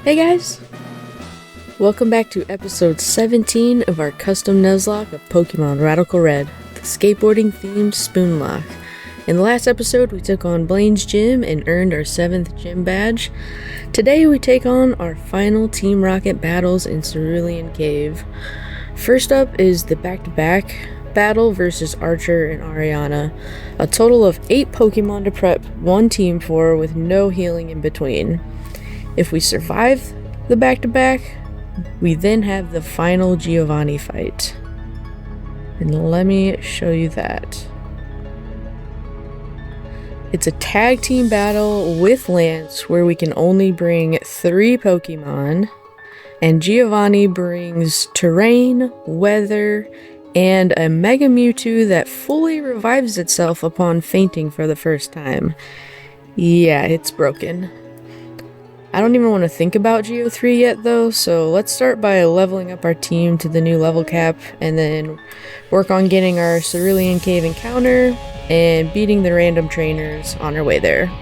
Hey guys! Welcome back to episode 17 of our custom Nuzlocke of Pokemon Radical Red, the skateboarding themed Spoonlocke. In the last episode, we took on Blaine's gym and earned our 7th gym badge. Today, we take on our final Team Rocket battles in Cerulean Cave. First up is the back-to-back battle versus Archer and Ariana. A total of 8 Pokemon to prep one team for with no healing in between. If we survive the back-to-back, we then have the final Giovanni fight. And let me show you that. It's a tag team battle with Lance where we can only bring 3 Pokemon, and Giovanni brings terrain, weather, and a Mega Mewtwo that fully revives itself upon fainting for the first time. Yeah, it's broken. I don't even want to think about Geo 3 yet though, so let's start by leveling up our team to the new level cap and then work on getting our Cerulean Cave encounter and beating the random trainers on our way there.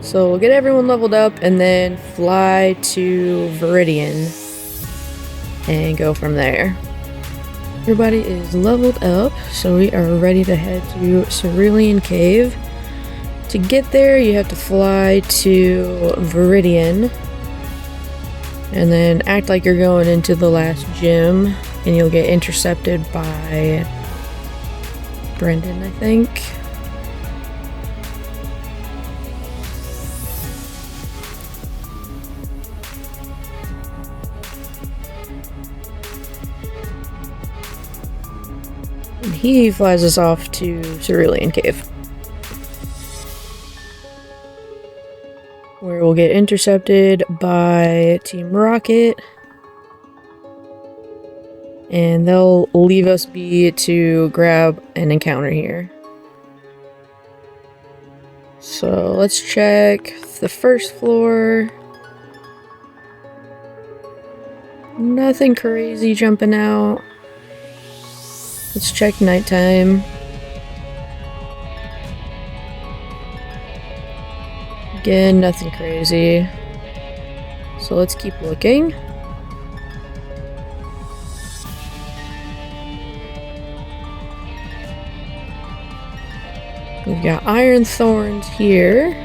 So we'll get everyone leveled up and then fly to Viridian and go from there. Everybody is leveled up, so we are ready to head to Cerulean Cave. To get there, you have to fly to Viridian and then act like you're going into the last gym, and you'll get intercepted by Brendan, I think. He flies us off to Cerulean Cave, where we'll get intercepted by Team Rocket, and they'll leave us be to grab an encounter here. So let's check the first floor. Nothing crazy jumping out. Let's check nighttime. Again, nothing crazy. So let's keep looking. We've got Iron Thorns here.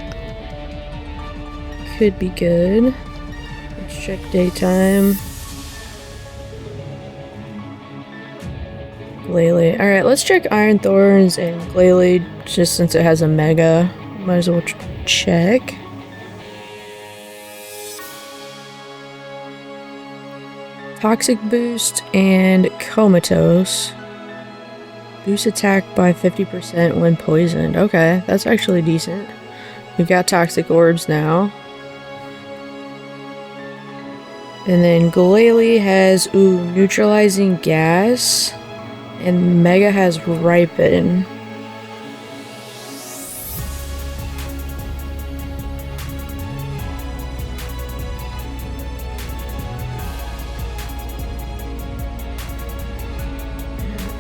Could be good. Let's check daytime. Glalie. Alright, let's check Iron Thorns and Glalie just since it has a Mega. Might as well check. Toxic Boost and Comatose. Boost attack by 50% when poisoned. Okay, that's actually decent. We've got Toxic Orbs now. And then Glalie has, Neutralizing Gas. And Mega has Ripen.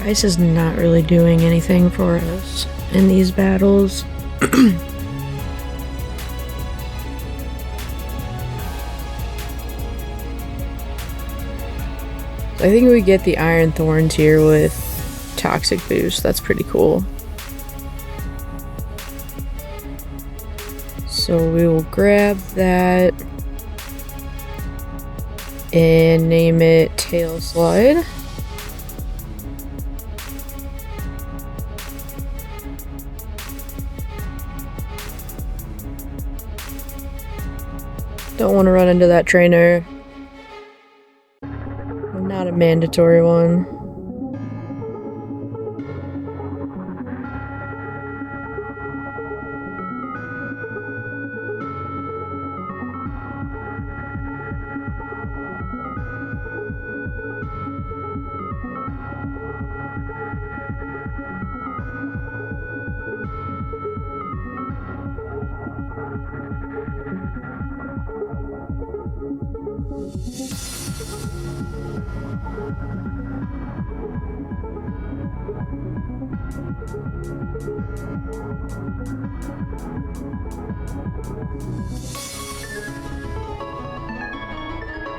Ice is not really doing anything for us in these battles. I think we get the Iron Thorns here with Toxic Boost. That's pretty cool. So we will grab that and name it Tail Slide. Don't want to run into that trainer. Not a mandatory one.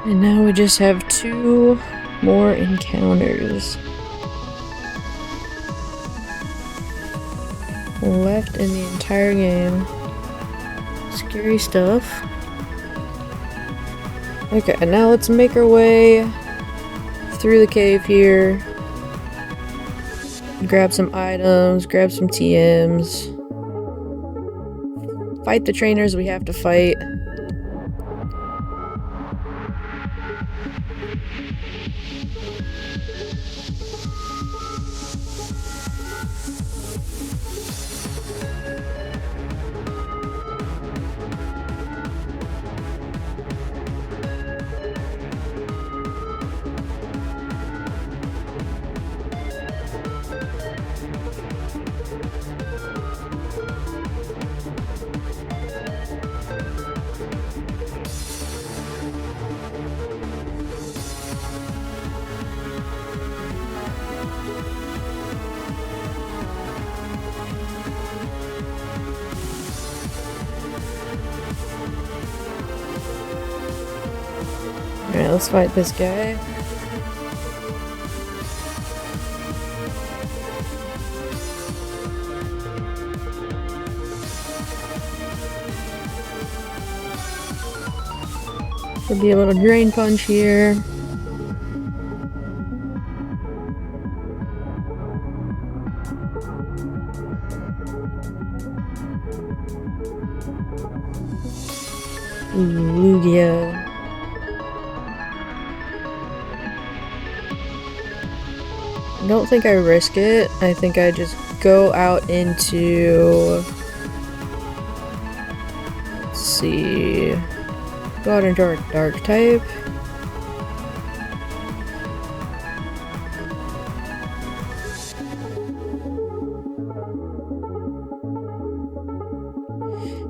And now we just have 2 more encounters left in the entire game. Scary stuff. Okay, now let's make our way through the cave here. Grab some items, grab some TMs. Fight the trainers we have to fight. Alright, let's fight this guy. Should be able to drain punch here. Lugia. I don't think I risk it. I think I just go out into... Let's see... Go out into our dark type.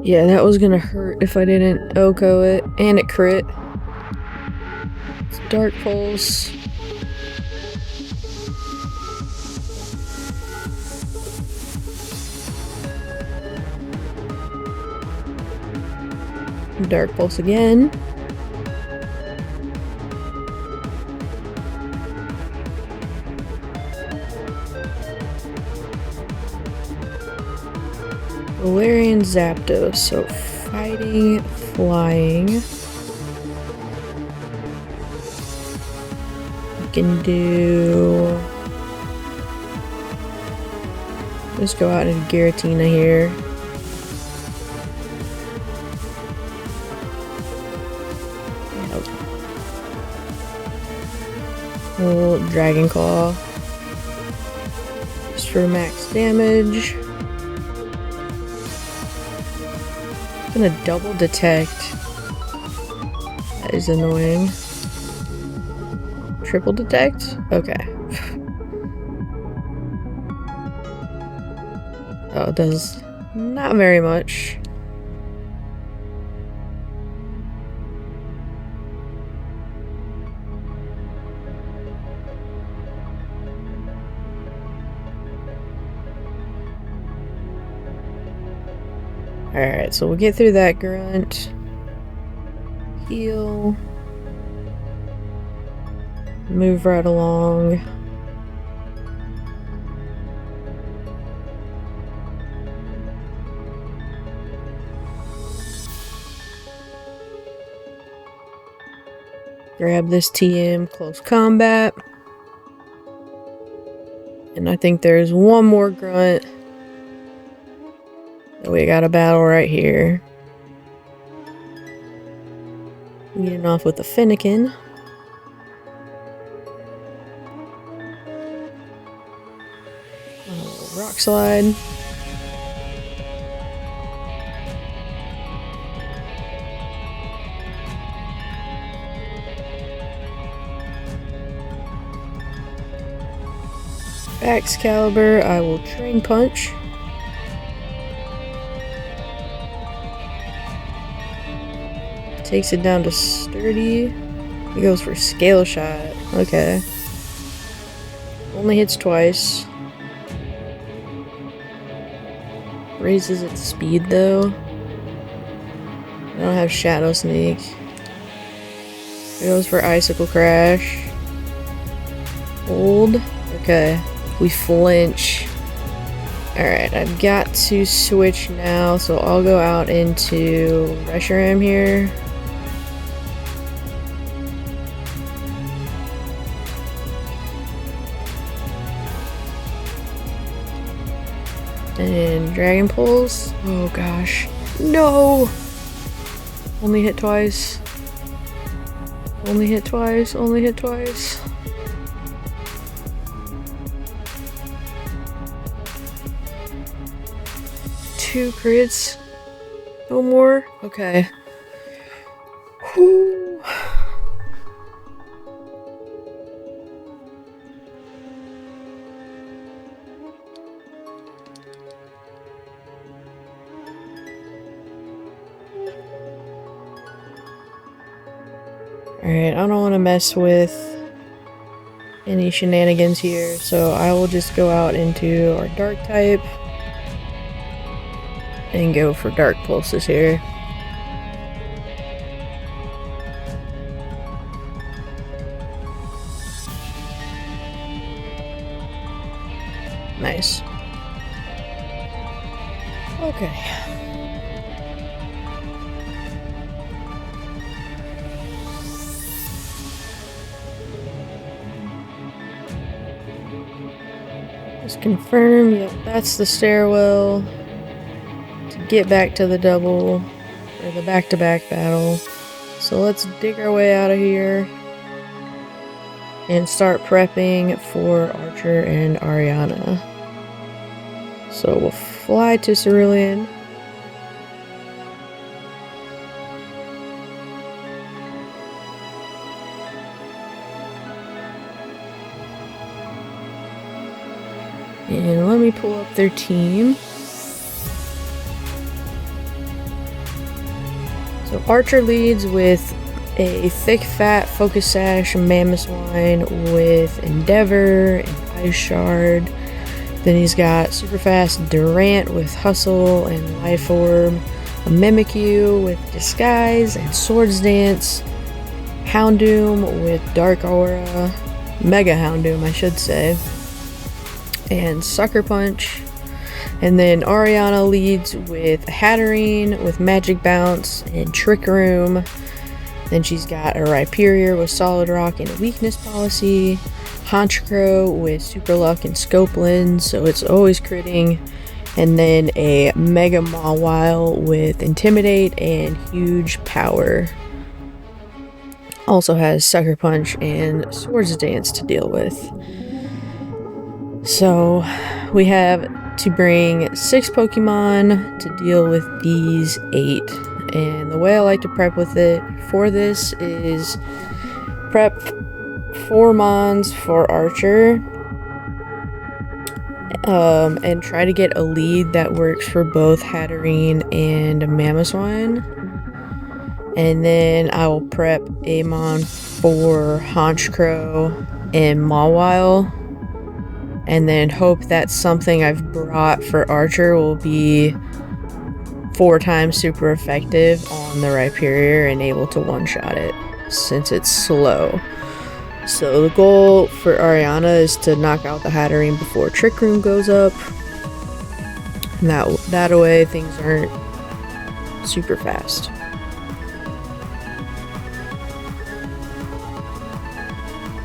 Yeah, that was gonna hurt if I didn't OHKO it. And it crit. It's Dark Pulse. Dark Pulse again. Valerian Zapdos, so fighting, flying. We can do... Just go out into Giratina here. Little Dragon Claw. Just for max damage. Gonna double detect. That is annoying. Triple detect? Okay. Oh, it does not very much. Alright, so we'll get through that grunt. Heal. Move right along. Grab this TM, close combat. And I think there's one more grunt. We got a battle right here. Getting off with the Finnegan. Rock slide. Excalibur, I will Drain Punch. Takes it down to sturdy. He goes for Scale Shot. Okay. Only hits twice. Raises its speed though. don't have Shadow Sneak. It goes for Icicle Crash. Hold. Okay. We flinch. Alright, I've got to switch now, so I'll go out into Reshiram here. And Dragon Pulse. Oh gosh. No! Only hit twice. Only hit twice. Only hit twice. Two crits. No more? Okay. Whew. Alright, I don't want to mess with any shenanigans here, so I will just go out into our Dark type and go for Dark Pulses here. Nice. Okay. Just confirm, yep, that's the stairwell to get back to the double, or the back-to-back battle. So let's dig our way out of here and start prepping for Archer and Ariana. So we'll fly to Cerulean. And let me pull up their team. So Archer leads with a thick fat Focus Sash Mammoth Swine with Endeavor and Ice Shard. Then he's got super fast Durant with Hustle and Life Orb, a Mimikyu with Disguise and Swords Dance, Houndoom with Dark Aura, Mega Houndoom I should say, and Sucker Punch. And then Ariana leads with Hatterene with Magic Bounce and Trick Room. Then she's got a Rhyperior with Solid Rock and a Weakness Policy, Honchkrow with Super Luck and Scope Lens, so it's always critting. And then a Mega Mawile with Intimidate and Huge Power. Also has Sucker Punch and Swords Dance to deal with. So we have to bring 6 Pokemon to deal with these 8. And the way I like to prep with it for this is prep 4 Mons for Archer. And try to get a lead that works for both Hatterene and Mamoswine. And then I will prep a Mon for Honchkrow and Mawile. And then hope that something I've brought for Archer will be 4 times super effective on the Rhyperior and able to one-shot it, since it's slow. So the goal for Ariana is to knock out the Hatterene before Trick Room goes up. And that way things aren't super fast.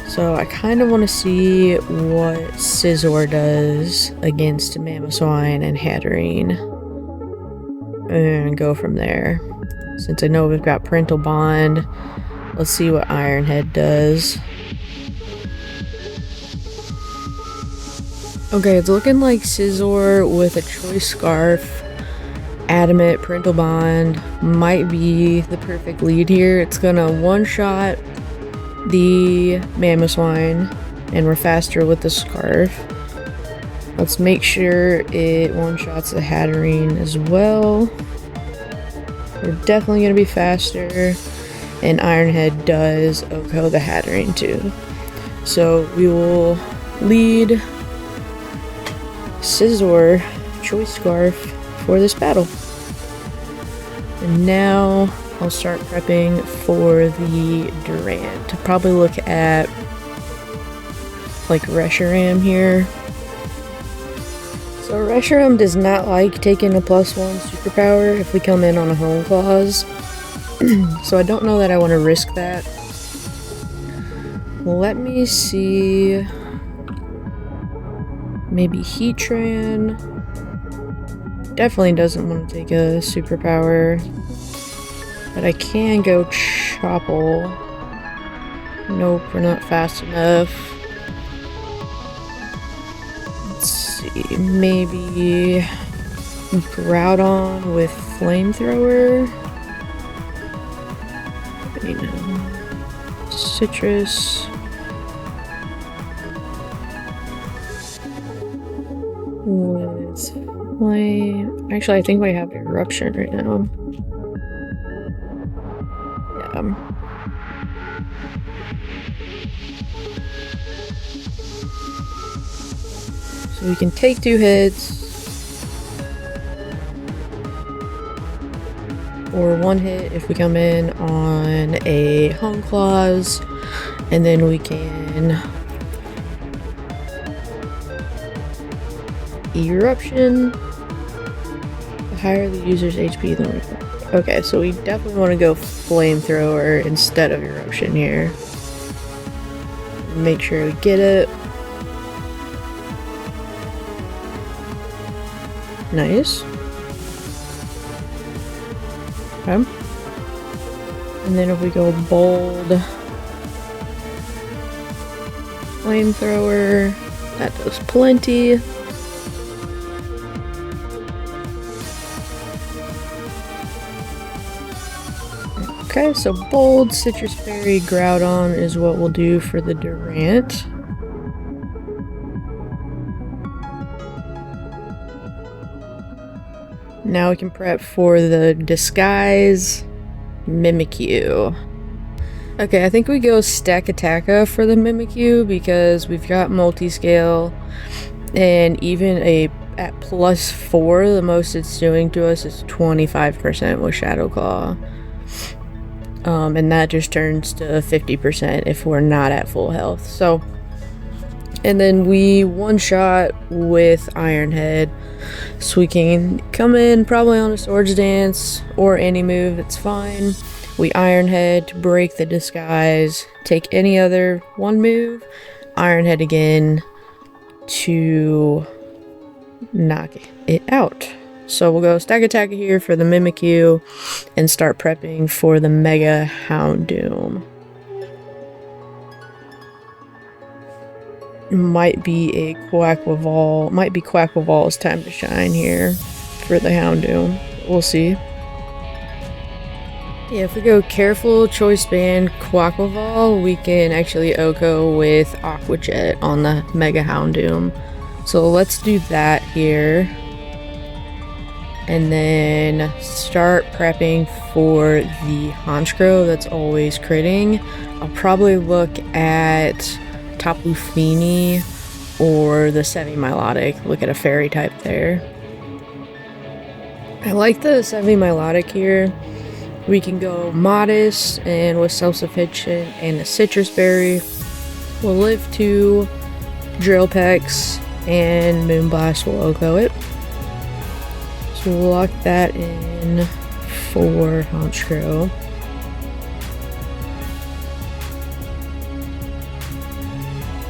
So I kind of want to see what Scizor does against Mamoswine and Hatterene. And go from there. Since I know we've got Parental Bond, let's see what Ironhead does. Okay, it's looking like Scizor with a Choice Scarf, Adamant, Parental Bond might be the perfect lead here. It's gonna one-shot the Mamoswine, and we're faster with the Scarf. Let's make sure it one-shots the Hatterene as well. We're definitely going to be faster, and Ironhead does OHKO the Hatterene too. So we will lead Scizor Choice Scarf for this battle. And now I'll start prepping for the Durant. To probably look at like Reshiram here. So Reshiram does not like taking a +1 superpower if we come in on a home clause. So I don't know that I want to risk that. Let me see. Maybe Heatran. Definitely doesn't want to take a superpower. But I can go Chople. Nope, we're not fast enough. Let's see, maybe Groudon with Flamethrower. You know, Citrus. With Flame. Actually, I think we have Eruption right now. Yeah. So we can take 2 hits. Or 1 hit if we come in on a home clause. And then we can Eruption. The higher the user's HP, the more. Okay, so we definitely want to go Flamethrower instead of Eruption here. Make sure we get it. Nice. Okay. And then if we go Bold Flamethrower, that does plenty. Okay, so Bold, Citrus Berry, Groudon is what we'll do for the Durant. Now we can prep for the Disguise Mimikyu. Okay, I think we go Stakataka for the Mimikyu because we've got multi-scale, and even at +4, the most it's doing to us is 25% with Shadow Claw. And that just turns to 50% if we're not at full health. So, and then we one-shot with Iron Head. So we can come in probably on a Swords Dance or any move, that's fine. We Iron Head to break the disguise, take any other one move, Iron Head again to knock it out. So we'll go Stack Attack here for the Mimikyu and start prepping for the Mega Houndoom. Might be Quaquaval's time to shine here for the Houndoom. We'll see. Yeah, if we go Careful, Choice Band, Quaquaval, we can actually Oko with Aqua Jet on the Mega Houndoom. So let's do that here. And then start prepping for the Honchkrow that's always critting. I'll probably look at Tapu Fini or the Semi-Melodic. Look at a fairy type there. I like the Semi-Melodic here. We can go Modest and with Self-Sufficient and a Citrus Berry. We'll live 2 Drill Pecks and Moonblast will Oko it. So we'll lock that in for Honchkrow.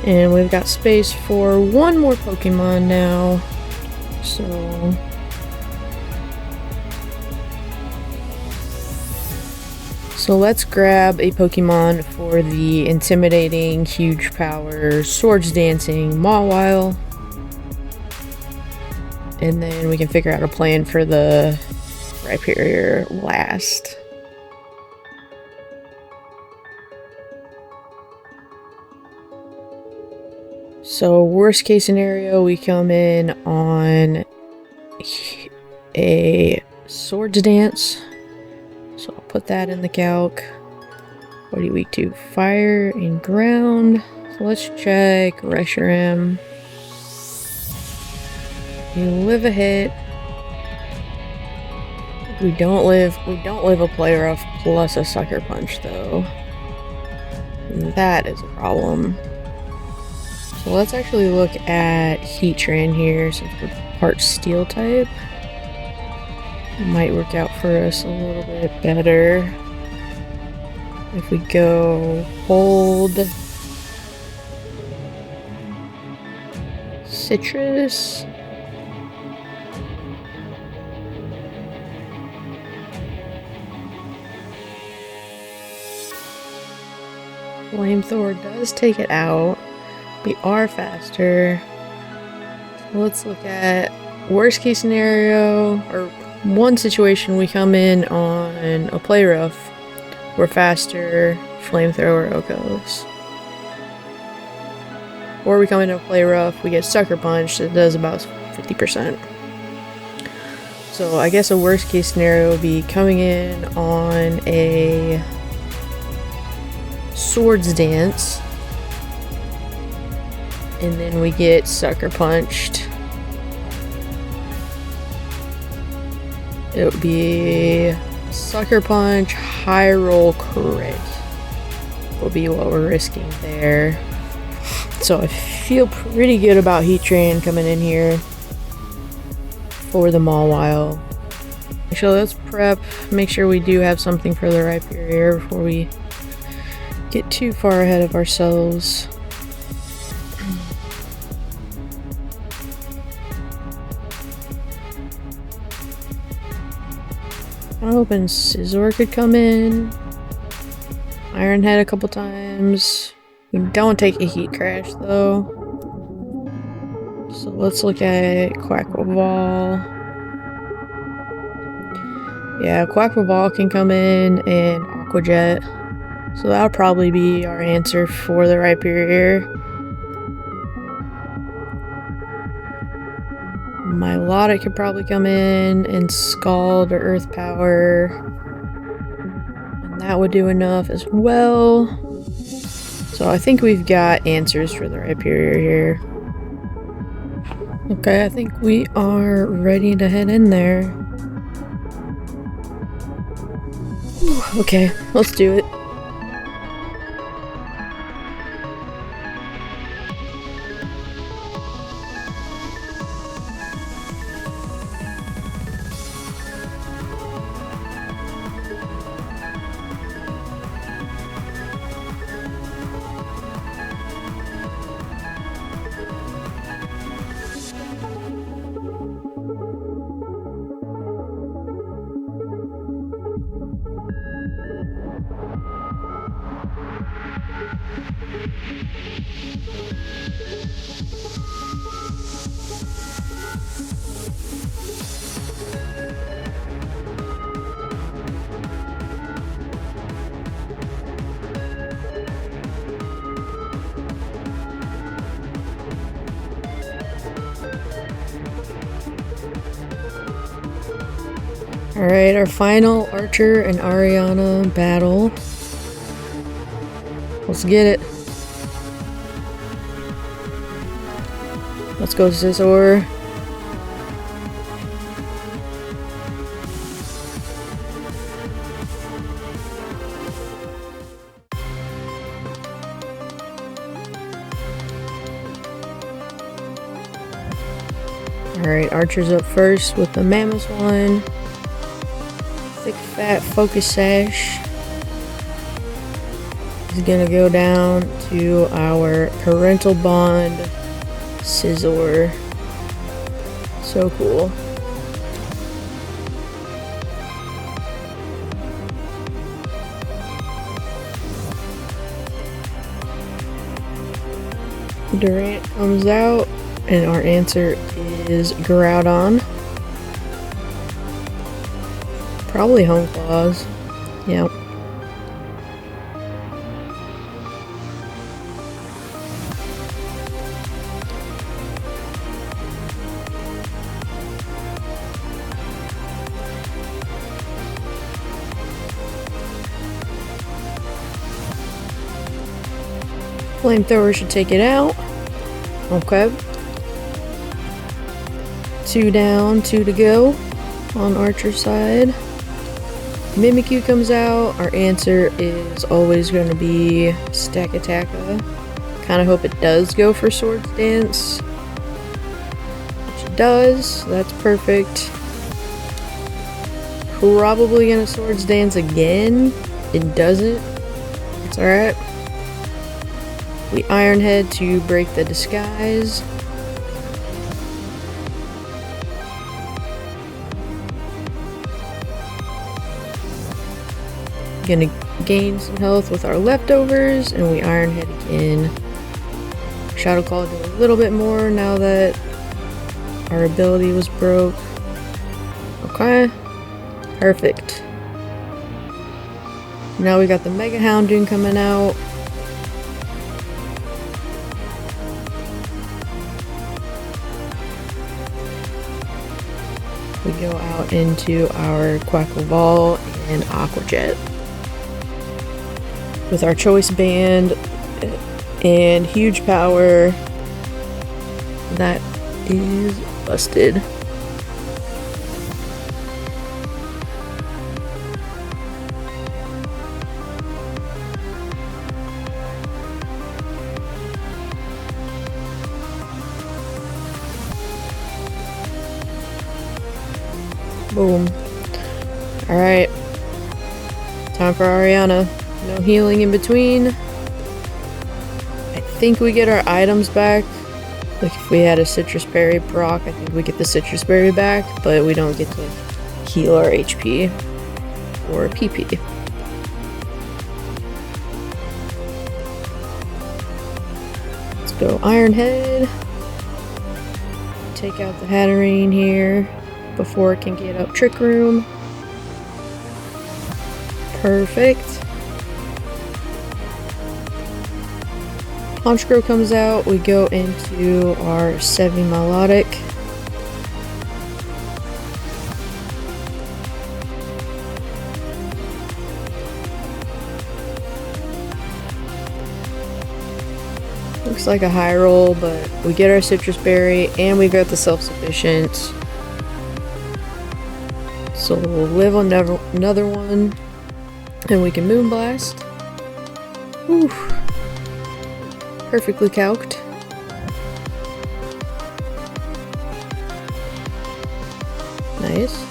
And we've got space for one more Pokemon now. So let's grab a Pokemon for the Intimidating, Huge Power, Swords Dancing, Mawile. And then we can figure out a plan for the Rhyperior last. So worst case scenario, we come in on a Swords Dance. So I'll put that in the calc. What are you weak to? Fire and ground. So let's check Reshiram. You live a hit. We don't live a play rough plus a sucker punch though. And that is a problem. So let's actually look at Heat Train here since we're part steel type. Might work out for us a little bit better. If we go hold citrus. Flamethrower does take it out. We are faster. So let's look at worst case scenario, or one situation we come in on a play rough. We're faster, flamethrower goes. Or we come into a play rough, we get sucker punched, it does about 50%. So I guess a worst case scenario would be coming in on a swords dance, and then we get sucker punched. It would be sucker punch, high roll crit will be what we're risking there. So I feel pretty good about Heat Train coming in here for the Mawile. Actually, let's prep, make sure we do have something for the Rhyperior before we get too far ahead of ourselves. I'm hoping Scizor could come in. Iron Head a couple times. We don't take a Heat Crash though. So let's look at Quackball. Yeah, Quackball can come in and Aqua Jet. So that'll probably be our answer for the Rhyperior. Milotic could probably come in and Scald or Earth Power. And that would do enough as well. So I think we've got answers for the Rhyperior here. Okay, I think we are ready to head in there. Whew, okay, let's do it. Alright, our final Archer and Ariana battle. Let's get it. Let's go, Scizor. Alright, Archer's up first with the Mammoth one. Thick Fat Focus Sash is gonna go down to our Parental Bond Scizor. So cool. Durant comes out, and our answer is Groudon. Probably Home Claws. Yep. Flamethrower should take it out. Okay. 2 down, 2 to go. on Archer side. Mimikyu comes out. Our answer is always going to be Stakataka. Kind of hope it does go for Swords Dance. Which it does. That's perfect. Probably gonna Swords Dance again. It doesn't. It's alright. We Iron Head to break the disguise. Gonna gain some health with our leftovers, and we Iron Head again. Shadow Claw do a little bit more now that our ability was broke. Okay. Perfect. Now we got the Mega Houndoom coming out. We go out into our Quackleval and Aqua Jet. With our Choice Band and huge power, that is busted. Boom. Alright. Time for Ariana. No healing in between. I think we get our items back. Like if we had a Citrus Berry proc, I think we get the Citrus Berry back, but we don't get to heal our HP or PP. Let's go Iron Head. Take out the Hatterene here before it can get up Trick Room. Perfect. Honchkrow comes out, we go into our Semi-Melodic. Looks like a high roll, but we get our Citrus Berry and we got the Self-Sufficient. So we'll live on another one and we can Moonblast. Whew. Perfectly calced. Nice.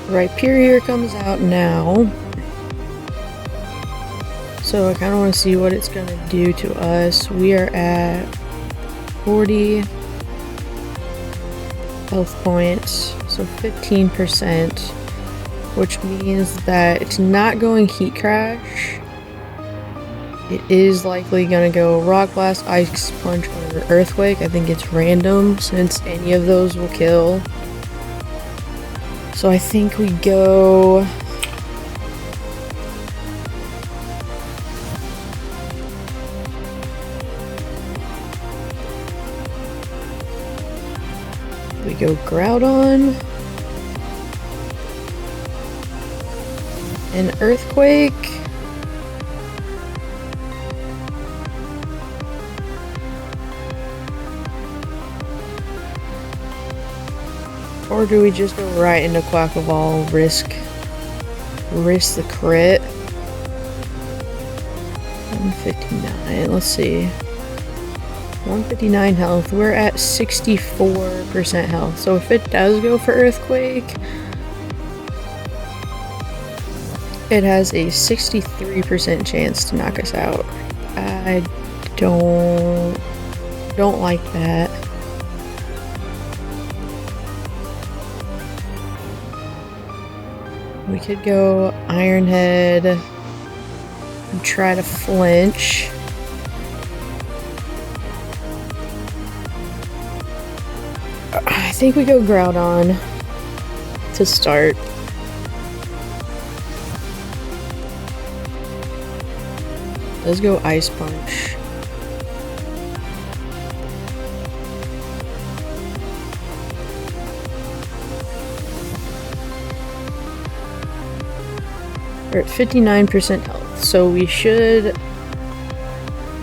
Rhyperior comes out now. So I kind of want to see what it's going to do to us. We are at 40 health points, so 15%, which means that it's not going Heat Crash. It is likely going to go Rock Blast, Ice Punch, or Earthquake. I think it's random since any of those will kill. So I think we go... We go Groudon. An Earthquake. Or do we just go right into Quackleval, risk the crit? 159, let's see. 159 health, we're at 64% health, so if it does go for Earthquake, it has a 63% chance to knock us out. I don't like that. We could go Iron Head and try to flinch. I think we go Groudon to start. Let's go Ice Punch. We're at 59% health, so we should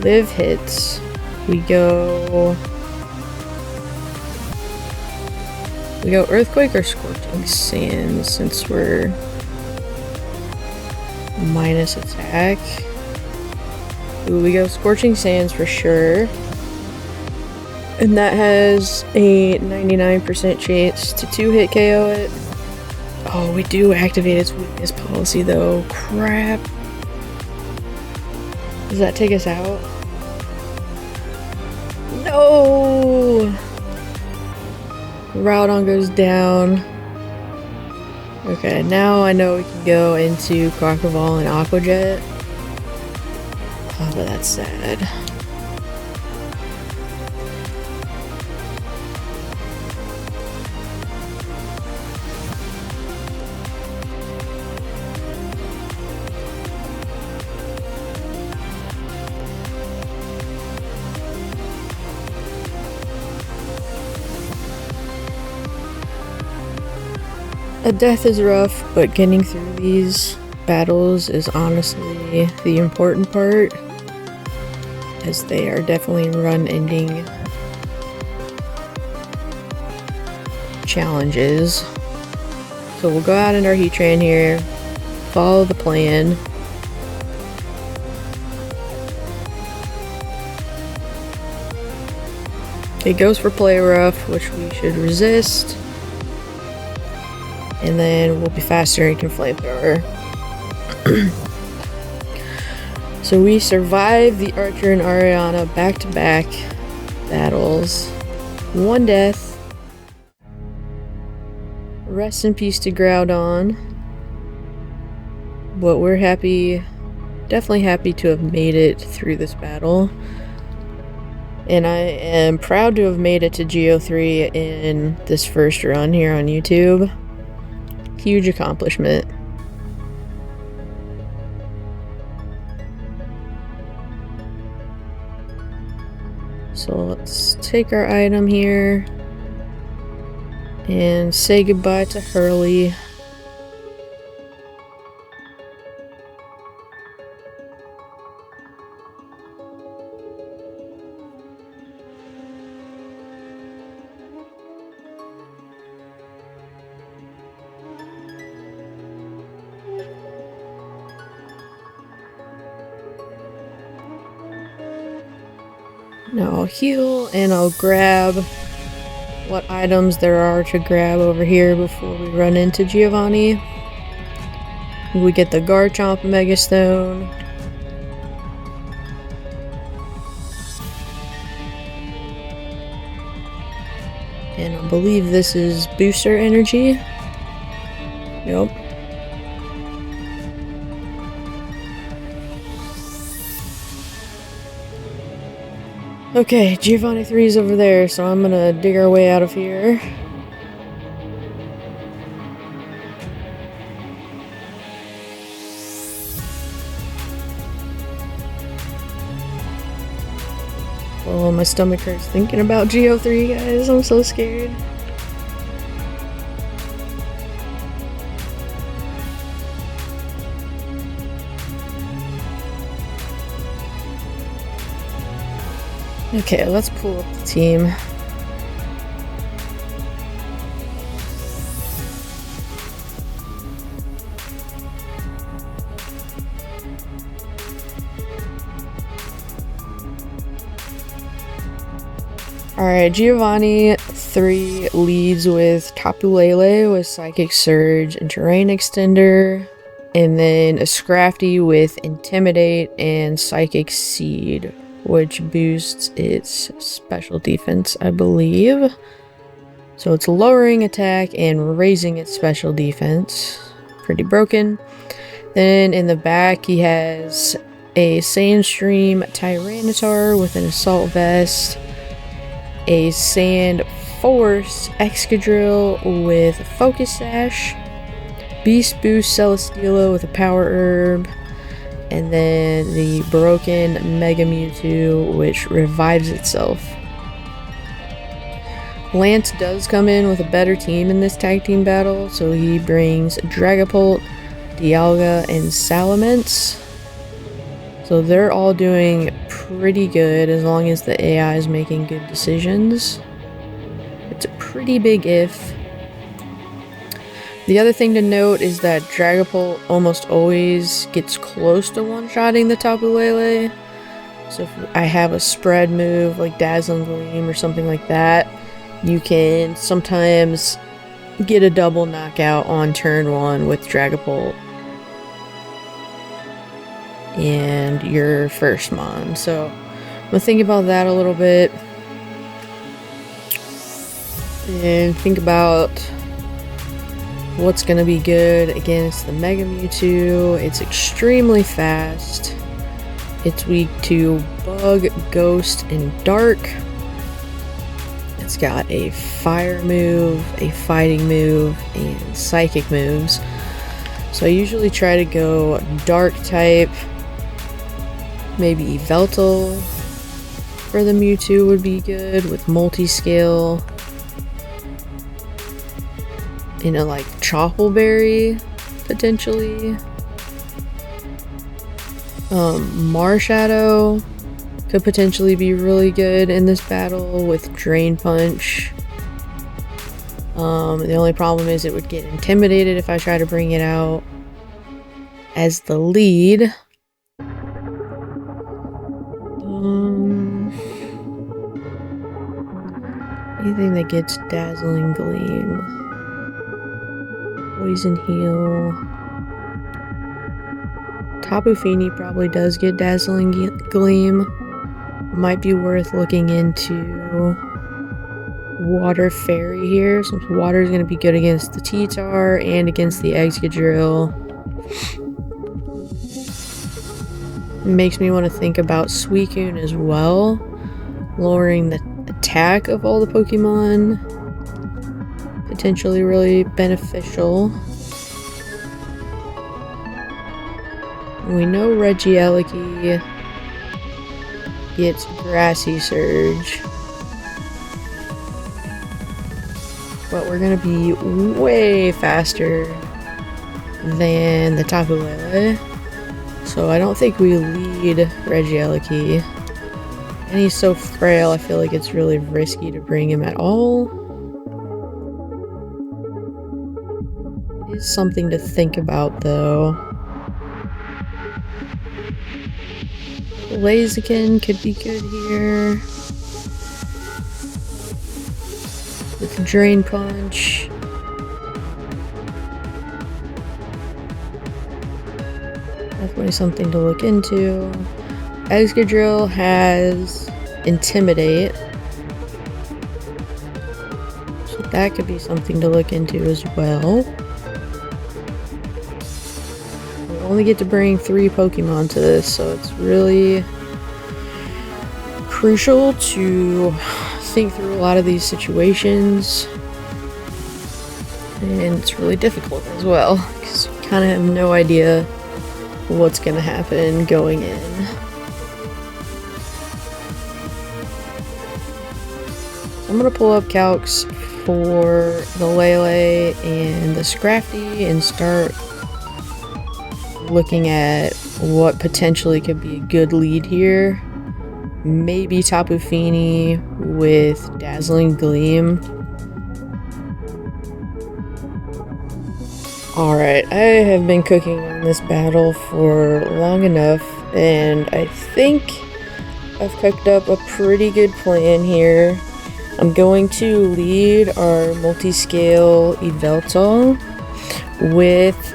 live hits. We go Earthquake or Scorching Sands since we're minus attack. Ooh, we go Scorching Sands for sure. And that has a 99% chance to 2-hit KO it. Oh, we do activate its weakness policy though. Crap. Does that take us out? No! Rowdon goes down. Okay, now I know we can go into Crocodile and Aqua Jet. Oh, but that's sad. A death is rough, but getting through these battles is honestly the important part, as they are definitely run-ending challenges. So we'll go out in our Heatran here, follow the plan. It goes for Play Rough, which we should resist. And then we'll be faster and can Flamethrower. So we survive the Archer and Ariana back-to-back battles. 1 death. Rest in peace to Groudon. But we're happy, definitely happy to have made it through this battle. And I am proud to have made it to Geo3 in this first run here on YouTube. Huge accomplishment. So let's take our item here and say goodbye to Hurley. Now I'll heal and I'll grab what items there are to grab over here before we run into Giovanni. We get the Garchomp Mega Stone. And I believe this is Booster Energy. Yep. Okay, Giovanni 3 is over there, so I'm gonna dig our way out of here. Oh, my stomach hurts thinking about Geo3, guys. I'm so scared. Okay, let's pull up the team. Alright, Giovanni 3 leads with Tapu Lele with Psychic Surge and Terrain Extender, and then a Scrafty with Intimidate and Psychic Seed, which boosts its special defense, I believe. So it's lowering attack and raising its special defense. Pretty broken. Then in the back he has a Sandstream Tyranitar with an Assault Vest, a Sand Force Excadrill with Focus Sash, Beast Boost Celesteela with a Power Herb, and then the broken Mega Mewtwo, which revives itself. Lance does come in with a better team in this tag team battle, so he brings Dragapult, Dialga, and Salamence. So they're all doing pretty good as long as the AI is making good decisions. It's a pretty big if. The other thing to note is that Dragapult almost always gets close to one-shotting the Tapu Lele. So if I have a spread move like Dazzling Gleam or something like that, you can sometimes get a double knockout on turn 1 with Dragapult and your first mon. So I'm gonna think about that a little bit and think about what's gonna be good against the Mega Mewtwo. It's extremely fast. It's weak to Bug, Ghost, and Dark. It's got a Fire move, a Fighting move, and Psychic moves. So I usually try to go Dark type. Maybe Yveltal for the Mewtwo would be good with Multiscale. You know, like Choppleberry, potentially. Marshadow could potentially be really good in this battle with Drain Punch. The only problem is it would get intimidated if I try to bring it out as the lead. Anything that gets Dazzling Gleam. Poison Heal. Tapu Fini probably does get Dazzling Gleam. Might be worth looking into Water Fairy here, since water is going to be good against the T-Tar and against the Excadrill. Makes me want to think about Suicune as well, lowering the attack of all the Pokemon. Potentially really beneficial. We know Regieleki gets Grassy Surge, but we're gonna be way faster than the Tapu Lele, so I don't think we lead Regieleki. And he's so frail, I feel like it's really risky to bring him at all. It is something to think about, though. Blaziken could be good here. With Drain Punch. Definitely something to look into. Excadrill has Intimidate. So that could be something to look into as well. We only get to bring 3 Pokemon to this, so it's really crucial to think through a lot of these situations. And it's really difficult as well, because you kind of have no idea what's going to happen going in. I'm going to pull up calcs for the Lele and the Scrafty and start looking at what potentially could be a good lead here. Maybe Tapu Fini with Dazzling Gleam. Alright, I have been cooking on this battle for long enough, and I think I've cooked up a pretty good plan here. I'm going to lead our Multiscale Yveltal with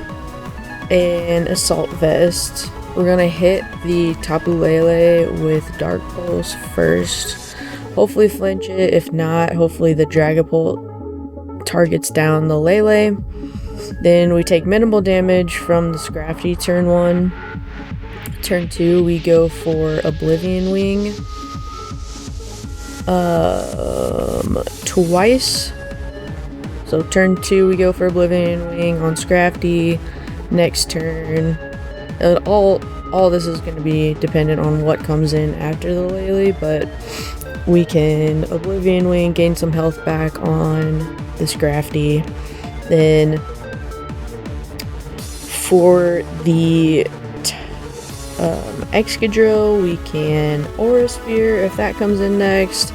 an Assault Vest. We're gonna hit the Tapu Lele with Dark Pulse first. Hopefully flinch it. If not, hopefully the Dragapult targets down the Lele. Then we take minimal damage from the Scrafty turn 1. Turn 2, we go for Oblivion Wing. Twice. So turn 2, we go for Oblivion Wing on Scrafty. Next turn, all this is going to be dependent on what comes in after the Lele, but we can Oblivion Wing, gain some health back on the Scrafty, then For the Excadrill, we can Aura Sphere if that comes in next.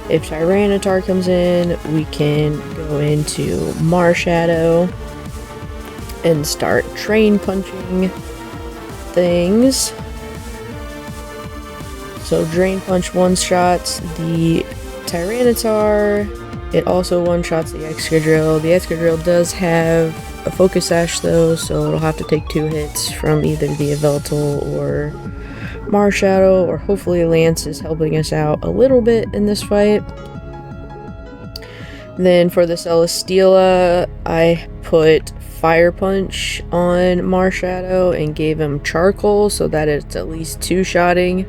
If Tyranitar comes in, we can go into Marshadow and start Drain Punching things. So Drain Punch one-shots the Tyranitar. It also one-shots the Excadrill. The Excadrill does have a Focus Sash though, so it'll have to take 2 hits from either the Yveltal or Marshadow, or hopefully Lance is helping us out a little bit in this fight. Then for the Celesteela, I put Fire Punch on Marshadow and gave him Charcoal so that it's at least 2-shotting.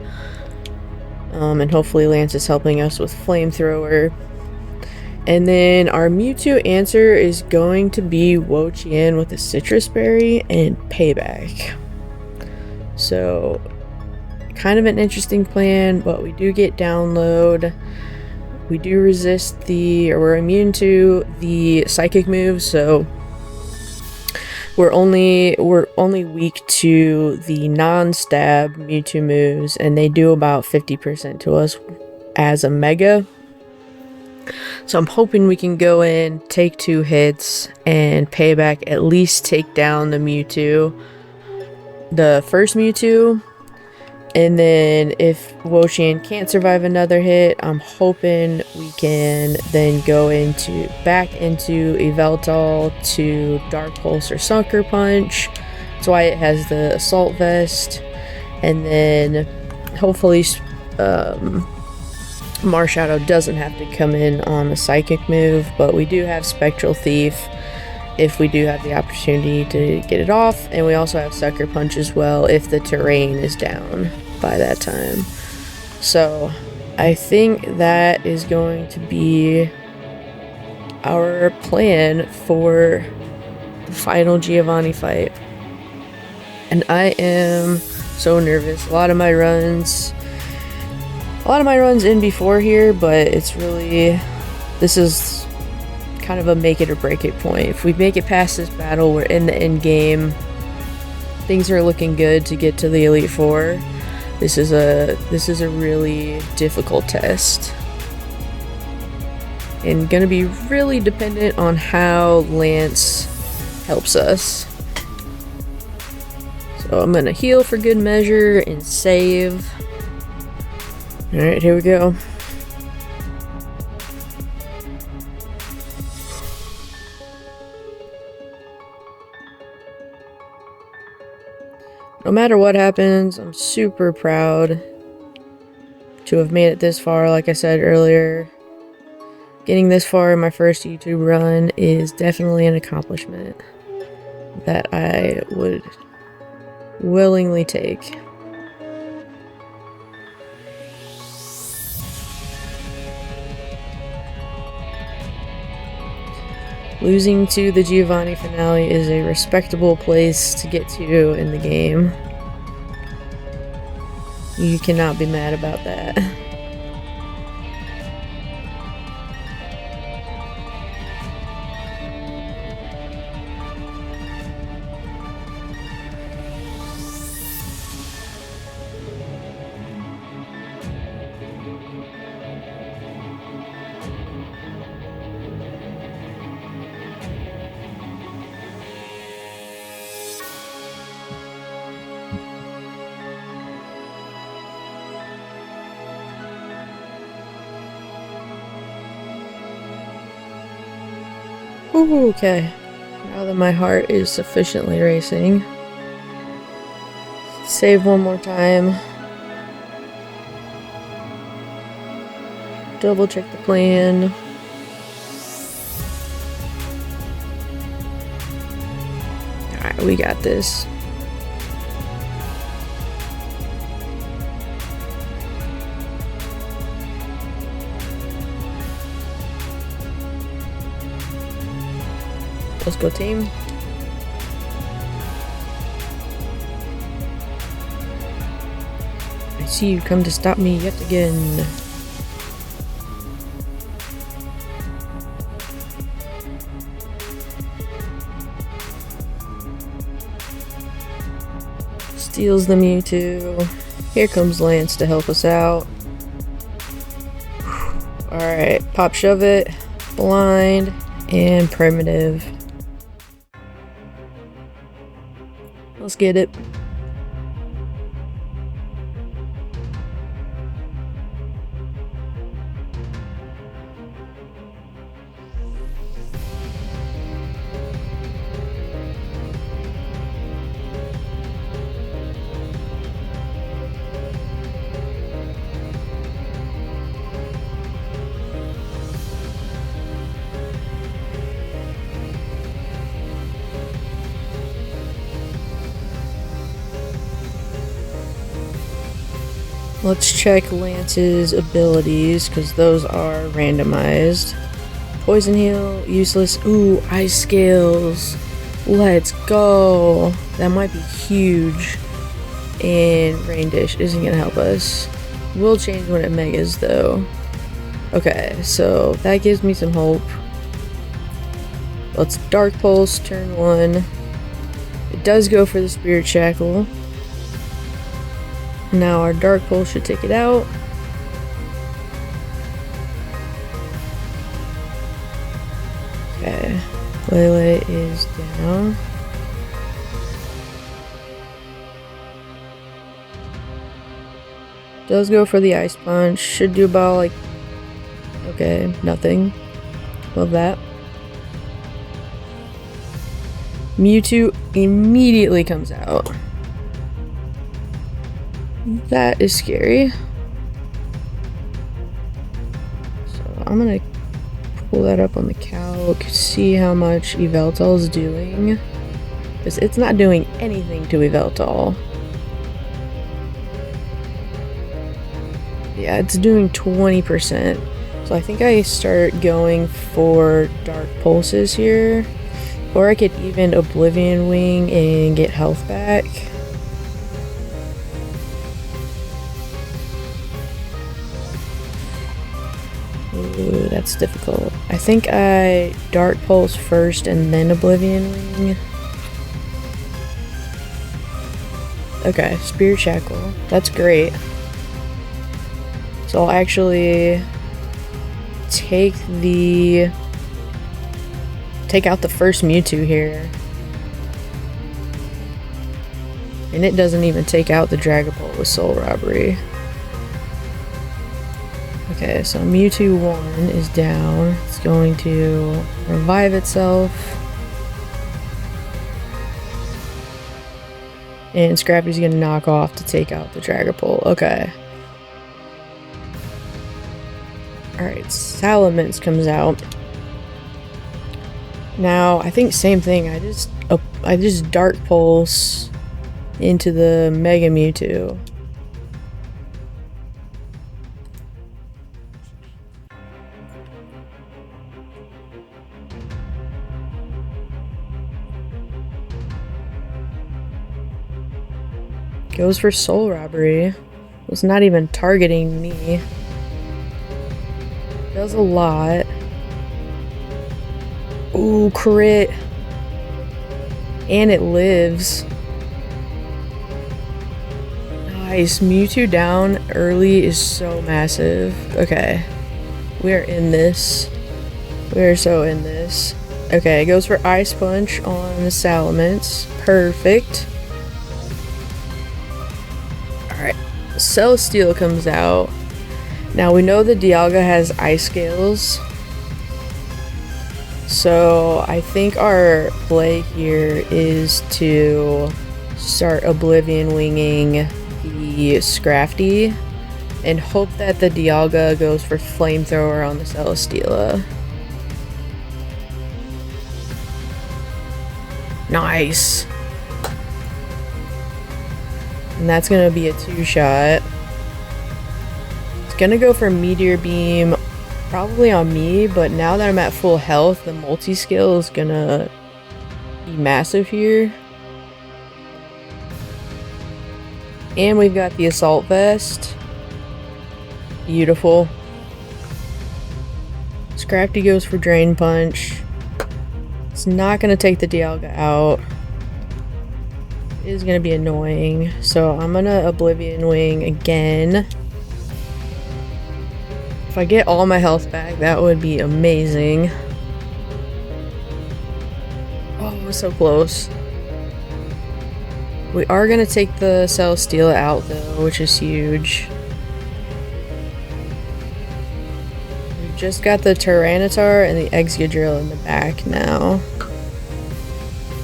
And hopefully Lance is helping us with Flamethrower. And then our Mewtwo answer is going to be Wo-Chien with a Citrus Berry and Payback. So, kind of an interesting plan, but we do get Download. We do resist we're immune to the Psychic moves, so we're only weak to the non-stab Mewtwo moves, and they do about 50% to us as a Mega. So I'm hoping we can go in, take 2 hits, and Payback at least take down the Mewtwo, the first Mewtwo. And then if Wo-Chien can't survive another hit, I'm hoping we can then go back into Yveltal to Dark Pulse or Sucker Punch. That's why it has the Assault Vest. And then hopefully Marshadow doesn't have to come in on the Psychic move, but we do have Spectral Thief if we do have the opportunity to get it off, and we also have Sucker Punch as well if the terrain is down by that time. So I think that is going to be our plan for the final Giovanni fight. And I am so nervous. A lot of my runs in before here, but it's really, this is kind of a make it or break it point. If we make it past this battle, we're in the end game. Things are looking good to get to the Elite Four. This is a really difficult test, and gonna be really dependent on how Lance helps us. So I'm gonna heal for good measure and save. Alright, here we go. No matter what happens, I'm super proud to have made it this far. Like I said earlier, getting this far in my first YouTube run is definitely an accomplishment that I would willingly take. Losing to the Giovanni finale is a respectable place to get to in the game. You cannot be mad about that. Ooh, okay. Now that my heart is sufficiently racing. Save one more time. Double check the plan. Alright, we got this. Let's go, team. I see you come to stop me yet again. steals the Mewtwo. Here comes Lance to help us out. Alright, Pop Shove It, Blind, and Primitive. Let's get it. Let's check Lance's abilities, because those are randomized. Poison Heal, useless. Ooh, Ice Scales. Let's go. That might be huge. And Rain Dish isn't going to help us. We'll change when it megas, though. Okay, so that gives me some hope. Let's Dark Pulse, turn 1. It does go for the Spirit Shackle. Now our Dark Pulse should take it out. Okay, Lele is down. Does go for the Ice Punch. Should do about like... Okay, nothing. Love that. Mewtwo immediately comes out. That is scary. So I'm gonna pull that up on the calc, see how much Yveltal is doing. Because it's not doing anything to Yveltal. Yeah, it's doing 20%. So I think I start going for Dark Pulses here. Or I could even Oblivion Wing and get health back. Ooh, that's difficult. I think I Dark Pulse first and then Oblivion Wing. Okay, Spirit Shackle. That's great. So I'll actually take out the first Mewtwo here. And it doesn't even take out the Dragapult with Soul Robbery. Okay, so Mewtwo 1 is down. It's going to revive itself. And Scrappy's gonna knock off to take out the Dragapult. Okay. Alright, Salamence comes out. Now, I think same thing. I just Dark Pulse into the Mega Mewtwo. Goes for Soul Robbery. Was not even targeting me. Does a lot. Ooh, crit. And it lives. Nice. Mewtwo down early is so massive. Okay. We are in this. We are so in this. Okay, it goes for Ice Punch on the Salamence. Perfect. Alright. Celesteal comes out. Now we know the Dialga has Ice Scales. So I think our play here is to start Oblivion Winging the Scrafty and hope that the Dialga goes for Flamethrower on the Celesteela. Nice. And that's gonna be a 2-shot. It's gonna go for Meteor Beam probably on me, but now that I'm at full health, the multi-skill is gonna be massive here. And we've got the Assault Vest. Beautiful. Scrafty goes for Drain Punch. It's not gonna take the Dialga out. is gonna be annoying. So I'm gonna Oblivion Wing again. If I get all my health back, that would be amazing. Oh, so close. We are gonna take the Celesteela out though, which is huge. We've just got the Tyranitar and the Excadrill in the back now.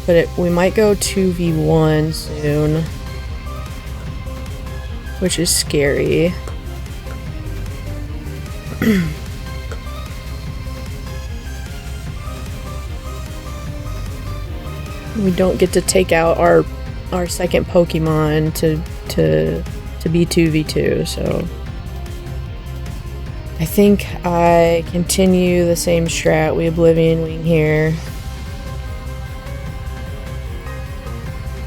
But we might go 2v1 soon, which is scary. We don't get to take out our second Pokemon to be 2v2, so I think I continue the same strat. We Oblivion Wing here.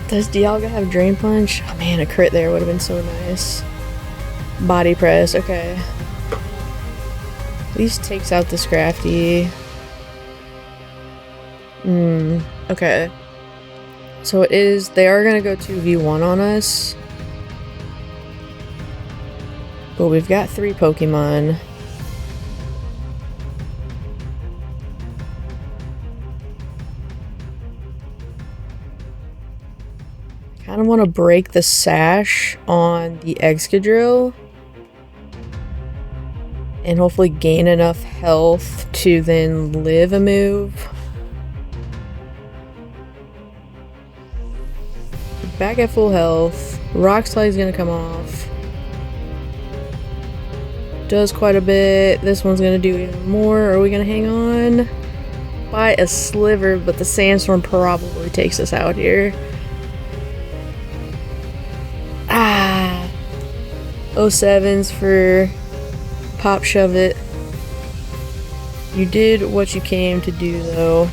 Does Dialga have Drain Punch? Oh man, a crit there would have been so nice. Body Press, okay. At least takes out the Scrafty. Okay. So it is, they are gonna go 2v1 on us. But we've got 3 Pokemon. I kind of want to break the sash on the Excadrill and hopefully gain enough health to then live a move. Back at full health. Rock Slide is going to come off. Does quite a bit. This one's going to do even more. Are we going to hang on? By a sliver, but the Sandstorm probably takes us out here. 07s for Pop Shove It. You did what you came to do though.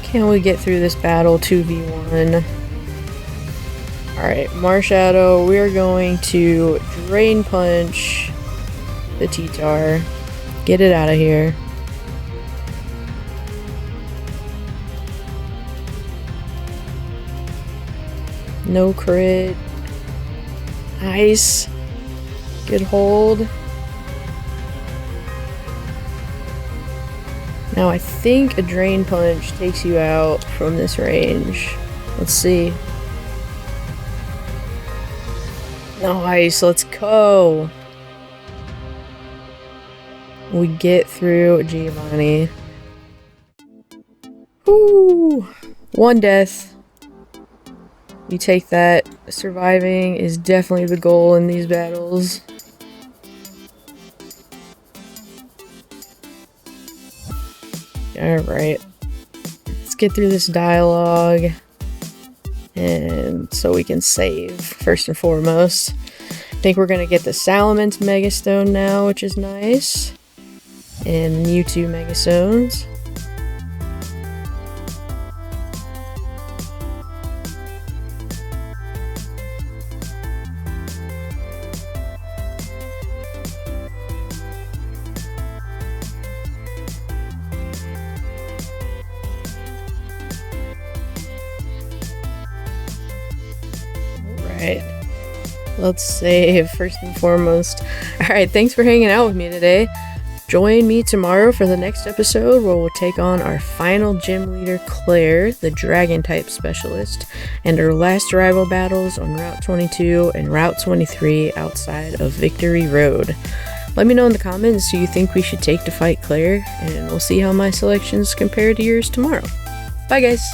Can we get through this battle 2v1? Alright, Marshadow, we are going to Drain Punch the T-Tar. Get it out of here. No crit. Nice. Good hold. Now I think a Drain Punch takes you out from this range. Let's see. Nice, let's go. We get through Giovanni. Woo! 1 death. We take that. Surviving is definitely the goal in these battles. Alright. Let's get through this dialogue. And so we can save, first and foremost. I think we're gonna get the Salamence Megastone now, which is nice. And Mewtwo Megastones. Let's save first and foremost. Alright, thanks for hanging out with me today. Join me tomorrow for the next episode where we'll take on our final gym leader, Claire, the dragon type specialist, and our last rival battles on Route 22 and Route 23 outside of Victory Road. Let me know in the comments who you think we should take to fight Claire, and we'll see how my selections compare to yours tomorrow. Bye guys!